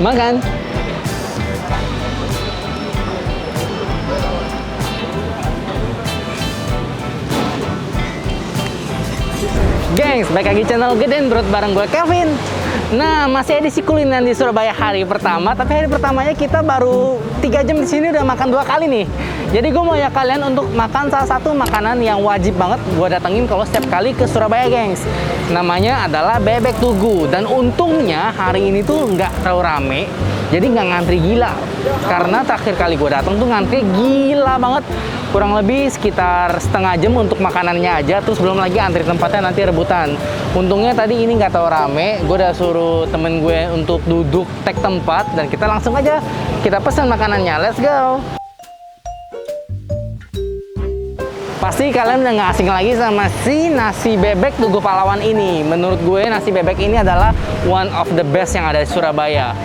Makan. Gengs, balik lagi channel Gedein Perut bareng gue Kevin. Nah, masih edisi kuliner di Surabaya hari pertama, tapi hari pertamanya kita baru 3 jam di sini udah makan 2 kali nih. Jadi gue mau ya kalian untuk makan salah satu makanan yang wajib banget gue datengin kalau setiap kali ke Surabaya, gengs. Namanya adalah bebek tugu. Dan untungnya hari ini tuh nggak terlalu rame, jadi nggak ngantri gila. Karena terakhir kali gue datang tuh ngantri gila banget. Kurang lebih sekitar setengah jam untuk makanannya aja, terus belum lagi antri tempatnya nanti rebutan. Untungnya tadi ini nggak terlalu rame, gue udah suruh temen gue untuk duduk tag tempat, dan kita langsung aja kita pesan makanannya. Let's go! Pasti kalian udah nggak asing lagi sama si nasi bebek Tugu Pahlawan ini. Menurut gue nasi bebek ini adalah one of the best yang ada di Surabaya.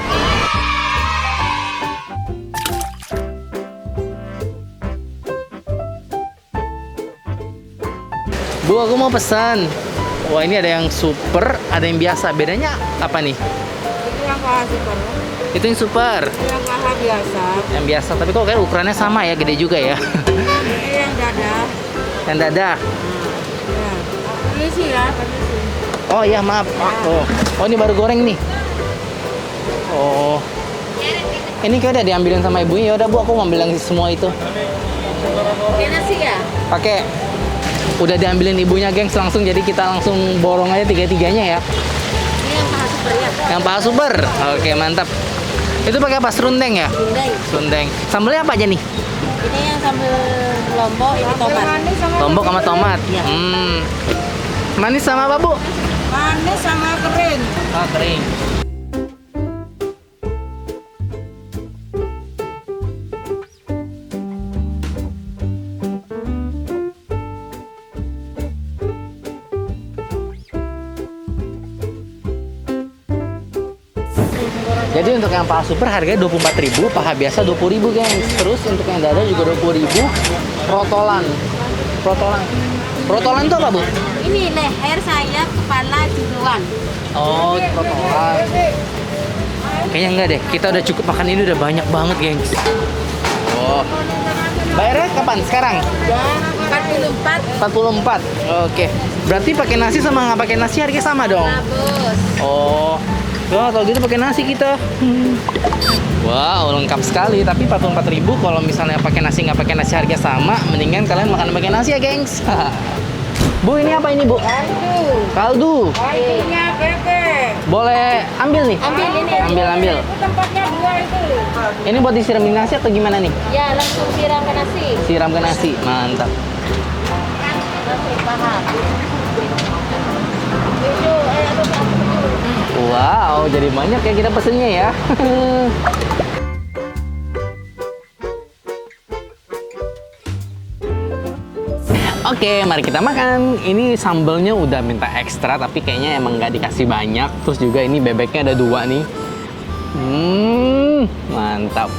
Bu, aku mau pesan. Wah, ini ada yang super, ada yang biasa. Bedanya apa nih? Itu yang paha super. Itu yang super. Itu yang paha biasa. Yang biasa, tapi kok kayak ukurannya sama ya, gede juga ya. Ini yang dada. Yang dada. Ya. Permisi ya, permisi. Oh iya, maaf. Oh, ini baru goreng nih. Oh. Ini kayak udah diambilin sama ibunya. Ya udah, Bu, aku mau ambil yang semua itu. Pakai nasi ya? Pakai. Udah diambilin ibunya, gengs, langsung. Jadi kita langsung borong aja tiga-tiganya ya. Ini yang paha super ya? Yang paha super. Oke, mantap. Itu pakai apa? Serundeng ya? Bundeng. Serundeng. Sambelnya apa aja nih? Ini yang sambal lombok, ini tomat. Lombok sama tomat. Iya. Manis sama apa, Bu? Manis sama kering. Oh, kering. Jadi untuk yang paha super harganya 24.000, paha biasa 20.000, gengs. Terus untuk yang dada juga 20.000. Rotolan. Rotolan itu apa, Bu? Ini leher, sayap, kepala, jeruan. Oh, rotolan. Kayaknya enggak deh. Kita udah cukup makan ini, udah banyak banget, gengs. Oh. Bayarnya kapan? Sekarang? Ya, 44. 44. Oke. Berarti pakai nasi sama nggak pakai nasi harganya sama dong? Bos. Oh. Wah, kalau gitu pakai nasi kita. Wow, lengkap sekali. Tapi 44.000 kalau misalnya pakai nasi nggak pakai nasi harga sama, mendingan kalian makan pakai nasi ya, gengs. Bu, ini apa ini, Bu? Kaldu. Kaldunya bebek. Boleh ambil nih? Ambil ini. Ambil. Itu tempatnya 2 itu. Ini buat disiram di nasi atau gimana nih? Ya, langsung siram ke nasi. Siram ke nasi. Mantap. Nasi paha. Itu Wow, jadi banyak ya kita pesennya ya. Oke, mari kita makan. Ini sambelnya udah minta ekstra, tapi kayaknya emang nggak dikasih banyak. Terus juga ini bebeknya ada 2 nih. Mantap.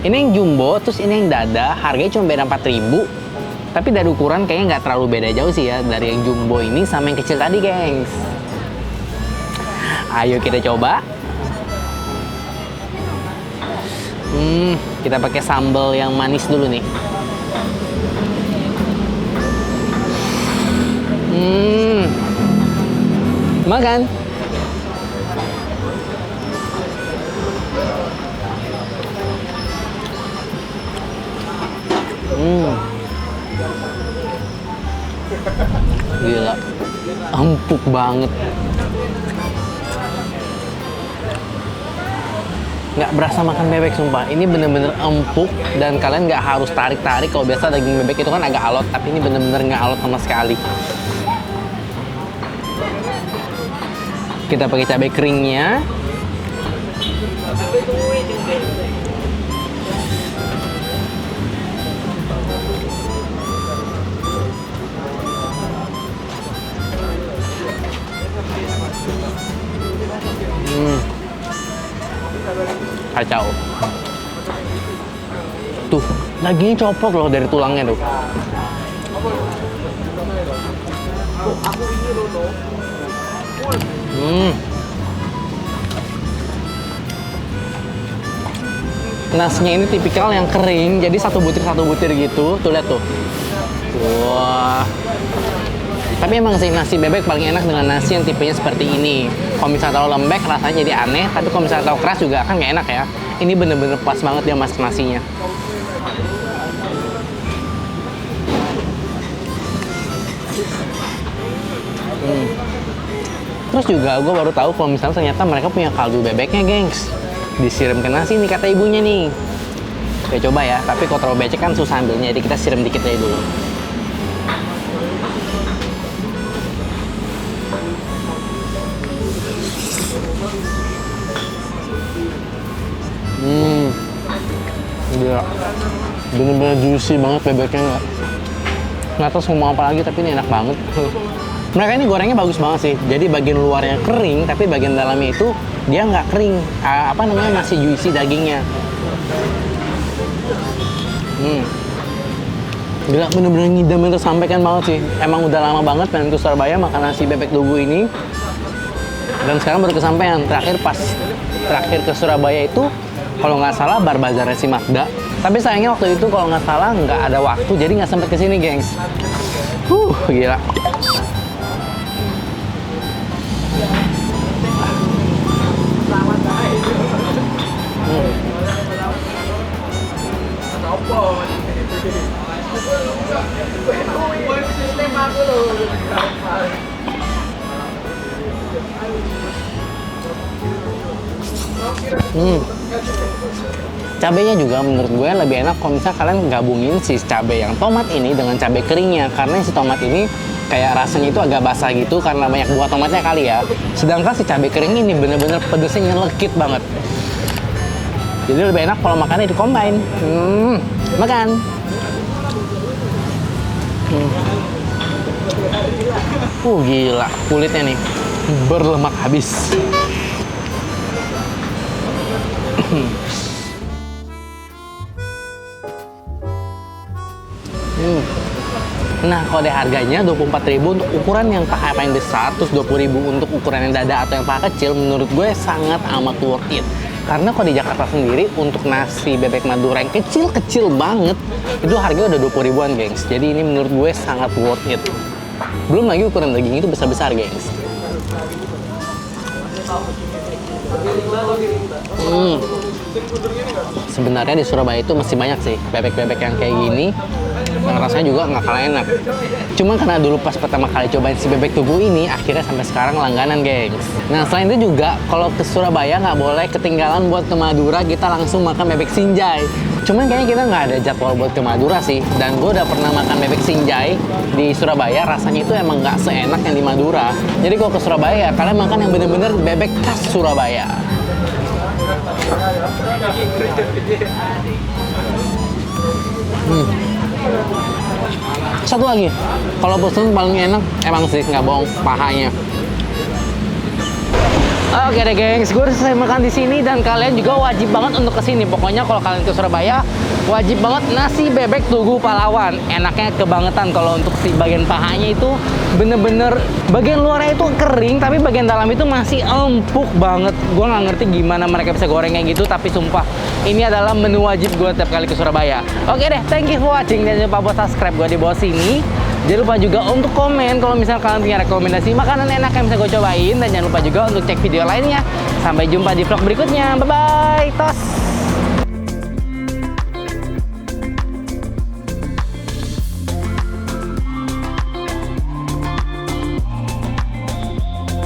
Ini yang jumbo, terus ini yang dada. Harganya cuma beda 4.000. Tapi dari ukuran kayaknya nggak terlalu beda jauh sih ya. Dari yang jumbo ini sama yang kecil tadi, gengs. Ayo kita coba. Kita pakai sambal yang manis dulu nih. Makan. Gila. Empuk banget. Nggak berasa makan bebek, sumpah. Ini bener-bener empuk dan kalian nggak harus tarik-tarik. Kalau biasa daging bebek itu kan agak alot, tapi ini bener-bener nggak alot sama sekali. Kita pakai cabai keringnya. Kacau. Tuh, dagingnya copot loh dari tulangnya tuh. Nasinya ini tipikal yang kering, jadi satu butir gitu. Tuh lihat tuh. Wah. Tapi emang sih nasi bebek paling enak dengan nasi yang tipenya seperti ini. Kalau misalnya terlalu lembek rasanya jadi aneh, tapi kalau misalnya terlalu keras juga kan nggak enak ya. Ini bener-bener pas banget dia masak nasinya. Terus juga gue baru tahu kalau misalnya ternyata mereka punya kaldu bebeknya, gengs. Disiram ke nasi nih kata ibunya nih. Oke, coba ya, tapi kalau terlalu becek kan susah ambilnya, jadi kita siram dikit aja dulu. Gila. Bener-bener juicy banget bebeknya, nggak tahu ngomong apa lagi, tapi ini enak banget. Mereka ini gorengnya bagus banget sih. Jadi bagian luarnya kering, tapi bagian dalamnya itu dia nggak kering. Apa namanya, masih juicy dagingnya. Gila, bener-bener ngidam yang tersampaikan banget sih. Emang udah lama banget pengen ke Surabaya makan nasi bebek tugu ini. Dan sekarang baru kesampaian. Terakhir ke Surabaya itu, kalau nggak salah Bar Bazarnya si Magda. Tapi sayangnya waktu itu kalau nggak salah nggak ada waktu, jadi nggak sempet kesini, gengs. Gila. Cabenya juga menurut gue lebih enak kalau misalnya kalian gabungin si cabai yang tomat ini dengan cabai keringnya, karena si tomat ini kayak rasanya itu agak basah gitu karena banyak buah tomatnya kali ya. Sedangkan si cabai kering ini bener-bener pedesnya nyelekit banget. Jadi lebih enak kalau makannya di combine. Makan. Gila, kulitnya nih berlemak habis. Nah, kalau deh harganya 24.000 untuk ukuran yang paha paling besar, terus 20.000 untuk ukuran yang dada atau yang paha kecil, menurut gue sangat amat worth it. Karena kalau di Jakarta sendiri, untuk nasi bebek Madura yang kecil-kecil banget, itu harganya udah 20 ribuan, gengs. Jadi ini menurut gue sangat worth it. Belum lagi ukuran daging itu besar-besar, gengs. Sebenarnya di Surabaya itu masih banyak sih bebek-bebek yang kayak gini, yang rasanya juga nggak kalah enak. Cuman karena dulu pas pertama kali cobain si bebek tugu ini, akhirnya sampai sekarang langganan, gengs. Nah, selain itu juga kalau ke Surabaya nggak boleh ketinggalan buat ke Madura, kita langsung makan bebek Sinjai. Cuman kayaknya kita nggak ada jadwal buat ke Madura sih. Dan gue udah pernah makan bebek Sinjai di Surabaya, rasanya itu emang nggak seenak yang di Madura. Jadi kalau ke Surabaya, kalian makan yang bener-bener bebek khas Surabaya. Satu lagi, kalau pesen paling enak emang sih nggak bohong, pahanya. Oke deh, gengs, gue udah selesai makan di sini dan kalian juga wajib banget untuk kesini. Pokoknya kalau kalian ke Surabaya, wajib banget nasi bebek Tugu Pahlawan. Enaknya kebangetan. Kalau untuk si bagian pahanya itu bener-bener bagian luarnya itu kering, tapi bagian dalam itu masih empuk banget. Gue nggak ngerti gimana mereka bisa goreng kayak gitu, tapi sumpah ini adalah menu wajib gue tiap kali ke Surabaya. Oke deh, thank you for watching. Dan jangan lupa buat subscribe gue di bawah sini. Jangan lupa juga untuk komen kalau misalnya kalian punya rekomendasi makanan enak yang bisa gue cobain. Dan jangan lupa juga untuk cek video lainnya. Sampai jumpa di vlog berikutnya. Bye-bye. Tos!